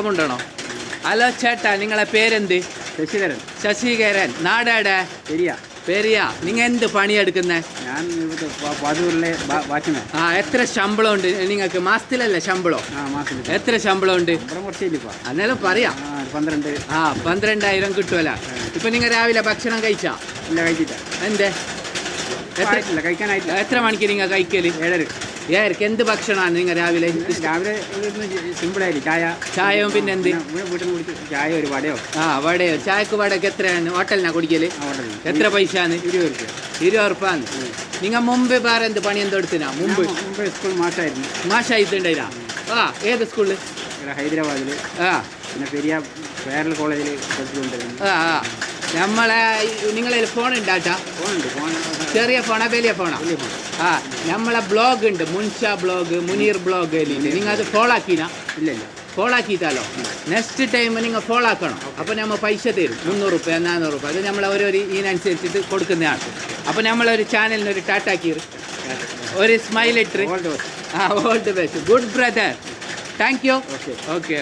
ഉണ്ടോ? ഹലോ ചേട്ടാ, നിങ്ങളെ പേരെന്ത്? ശശിധരൻ. ശശികരൻ. നാടാടെ? പെരിയ. പെരിയ. നിങ്ങൾ എന്ത് പണിയെടുക്കുന്നേ? ഞാൻ ഇവിടുത്തെ പാതൂരിലെ വാച്ച്മാൻ. എത്ര ശമ്പളം ഉണ്ട് നിങ്ങൾക്ക്? മാസത്തിലല്ലേ ശമ്പളം? മാസത്തിൽ. എത്ര ശമ്പളം ഉണ്ട്? കുറച്ചില്ല. അന്നേരം പറയാം. 12. 12,000 കിട്ടുമല്ല. ഇപ്പൊ നിങ്ങൾ രാവിലെ ഭക്ഷണം കഴിച്ചാ? ഇല്ല, കഴിച്ചില്ല. എന്തേ? കഴിക്കാനായിട്ടില്ല. എത്ര മണിക്ക് നിങ്ങൾ കഴിക്കല്? 7. എന്ത് ഭക്ഷണമാണ് നിങ്ങൾ രാവിലെ? രാവിലെ സിമ്പിളായിരിക്കും. ചായയും പിന്നെ എന്ത്? വീട്ടിൽ കുടിച്ച് ചായ ഒരു വടയോ. വടയോ? ചായക്ക് വടക്ക് എത്രയാണ്? ഹോട്ടലിനാ കുടിക്കല്? എത്ര പൈസയാണ്? 20 രൂപ. 20 ഉറുപ്പാണ്. നിങ്ങൾ മുമ്പ് വേറെ എന്ത് പണി എന്തോ എടുത്തിനാ? മുമ്പ് സ്കൂൾ മാഷായിരുന്നു. മാഷായിട്ടുണ്ടായിരാ? ഏത് സ്കൂളിൽ? ഹൈദരാബാദിൽ. പിന്നെ പെരിയ വേറൽ കോളേജിൽ പഠിച്ചുകൊണ്ടിരുന്നു. നമ്മളെ നിങ്ങളെ ഫോൺ ഉണ്ടാട്ടാ? ഫോണുണ്ട്. ചെറിയ ഫോണാ വലിയ ഫോണാ? നമ്മളെ ബ്ലോഗ് ഉണ്ട്, മുൻഷ ബ്ലോഗ്, മുനീർ ബ്ലോഗ്. നിങ്ങൾ അത് ഫോളോ ആക്കിനാ? ഇല്ല. ഫോളോ ആക്കിയിട്ടാലോ? നെക്സ്റ്റ് ടൈം നിങ്ങൾ ഫോളോ ആക്കണം. അപ്പോൾ നമ്മൾ പൈസ തരും. 300 രൂപ 400 രൂപ. അത് നമ്മൾ ഓരോരു ഇതിനനുസരിച്ചിട്ട് കൊടുക്കുന്നതാണ്. അപ്പോൾ നമ്മളൊരു ചാനലിന് ഒരു ടാറ്റാക്കി ഒരു സ്മൈൽ ഇട്ട്. All the best. Good brother. Thank you. Okay.